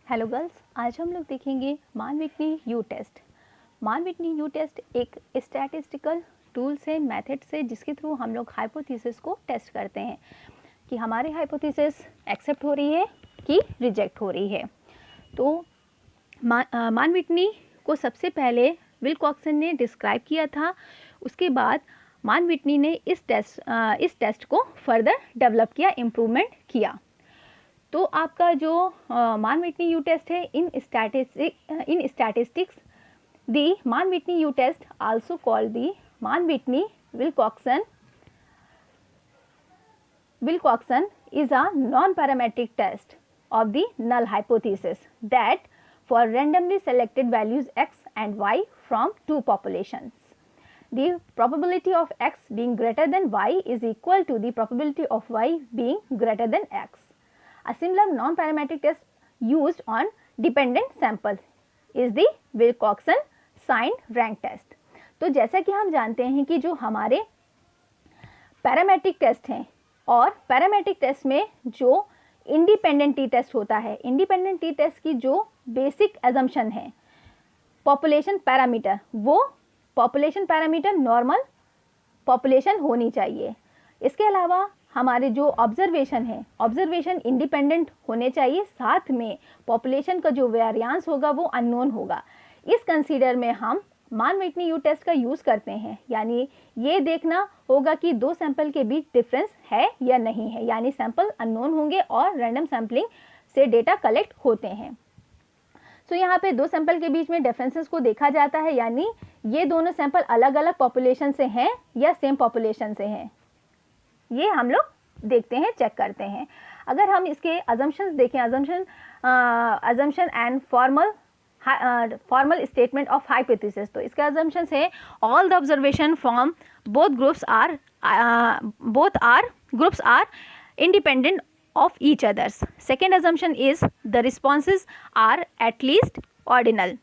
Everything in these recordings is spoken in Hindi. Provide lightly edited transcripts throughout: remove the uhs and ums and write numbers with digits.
हेलो गर्ल्स, आज हम लोग देखेंगे Mann Whitney U test. Mann Whitney U test एक स्टैटिस्टिकल टूल से मेथड से जिसके थ्रू हम लोग हाइपोथेसिस को टेस्ट करते हैं कि हमारी हाइपोथेसिस एक्सेप्ट हो रही है कि रिजेक्ट हो रही है। तो मान विटनी को सबसे पहले विल्कॉक्सन ने डिस्क्राइब किया था। उसके बाद मान विटनी ने इस टेस्ट को फर्दर डेवलप किया, इम्प्रूवमेंट किया। तो आपका जो मान विटनी यू टेस्ट है इन statistics the Mann Whitney U test also called the Mann Whitney Wilcoxon is a non-parametric test of the null hypothesis that for randomly selected values x and y from two populations, the probability of x being greater than y is equal to the probability of y being greater than x. A similar non-parametric test used on dependent sample is the Wilcoxon signed rank test. तो जैसा कि हम जानते हैं कि जो हमारे पैरामेट्रिक टेस्ट हैं और पैरामेट्रिक टेस्ट में जो इंडिपेंडेंट टी टेस्ट होता है, इंडिपेंडेंट टी टेस्ट की जो बेसिक एजम्पशन है पॉपुलेशन पैरामीटर, वो पॉपुलेशन पैरामीटर नॉर्मल पॉपुलेशन होनी चाहिए। इसके अलावा हमारे जो ऑब्जर्वेशन है, ऑब्जर्वेशन इंडिपेंडेंट होने चाहिए, साथ में पॉपुलेशन का जो वेरिएंस होगा वो अननोन होगा। इस कंसीडर में हम मान विटनी यू टेस्ट का यूज़ करते हैं, यानी ये देखना होगा कि दो सैंपल के बीच डिफरेंस है या नहीं है, यानी सैंपल अननोन होंगे और रैंडम सैम्पलिंग से डेटा कलेक्ट होते हैं। सो यहाँ पे दो सैंपल के बीच में डिफरेंसेस को देखा जाता है, यानी ये दोनों सैंपल अलग अलग पॉपुलेशन से हैं या सेम पॉपुलेशन से हैं, ये हम लोग देखते हैं, चेक करते हैं। अगर हम इसके अजम्पशंस देखें, assumption and formal statement of hypothesis, तो इसके अजम्पशंस है all the observation from both groups are independent of each others. Second assumption is the responses are at least ordinal.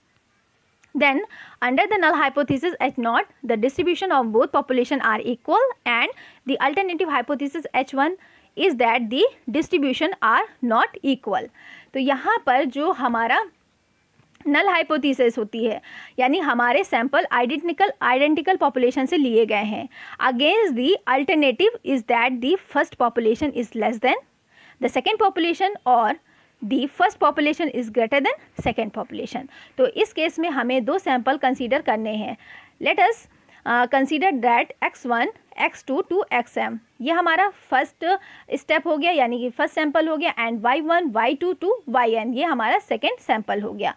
Then under the null hypothesis H0, the distribution of both population are equal, and the alternative hypothesis H1 is that the distribution are not equal. तो यहाँ पर जो हमारा नल हाइपोथेसिस होती है, यानी हमारे सैंपल आइडेंटिकल पॉपुलेशन से लिए गए हैं, against the alternative is that the first population is less than the second population or the first population is greater than second population. तो इस केस में हमें दो सैंपल कंसीडर करने हैं। Let us consider that x1, x2 to xm, ये हमारा फर्स्ट स्टेप हो गया, यानी कि फर्स्ट सैंपल हो गया, and y1, y2 to yn, ये हमारा सेकेंड सैंपल हो गया।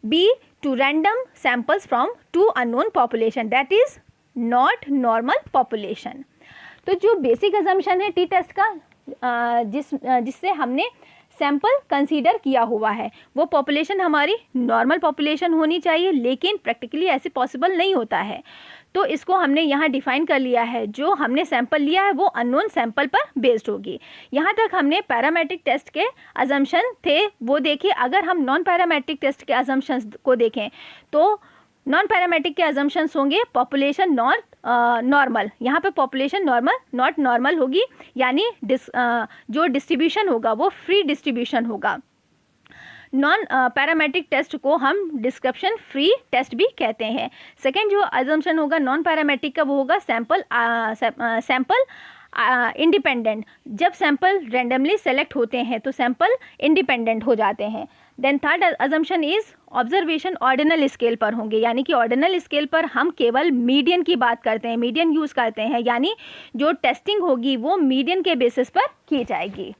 b to random samples from two unknown population, that is not normal population. तो जो बेसिक अजम्पशन है टी टेस्ट का, जिससे हमने सैंपल कंसीडर किया हुआ है, वो पॉपुलेशन हमारी नॉर्मल पॉपुलेशन होनी चाहिए, लेकिन प्रैक्टिकली ऐसे पॉसिबल नहीं होता है। तो इसको हमने यहाँ डिफाइन कर लिया है, जो हमने सैंपल लिया है वो अननोन सैंपल पर बेस्ड होगी। यहाँ तक हमने पैरामेट्रिक टेस्ट के अजम्पशन थे वो देखे। अगर हम नॉन पैरामेट्रिक टेस्ट के अजम्पशंस को देखें तो नॉन पैरामेट्रिक के अजम्पशंस होंगे पॉपुलेशन नॉट नॉर्मल, यहाँ पे पॉपुलेशन नॉर्मल नॉट नॉर्मल होगी, यानी जो डिस्ट्रीब्यूशन होगा वो फ्री डिस्ट्रीब्यूशन होगा। नॉन पैरामेट्रिक टेस्ट को हम डिस्क्रिप्शन फ्री टेस्ट भी कहते हैं। सेकेंड जो अजम्पशन होगा नॉन पैरामेट्रिक का, वो होगा सैंपल इंडिपेंडेंट। जब सैंपल रैंडमली सेलेक्ट होते हैं तो सैंपल इंडिपेंडेंट हो जाते हैं। Then third assumption is observation ordinal scale पर होंगे, यानी कि ऑर्डिनल स्केल पर हम केवल मीडियन की बात करते हैं, मीडियन यूज़ करते हैं, यानी जो टेस्टिंग होगी वो मीडियन के बेसिस पर की जाएगी।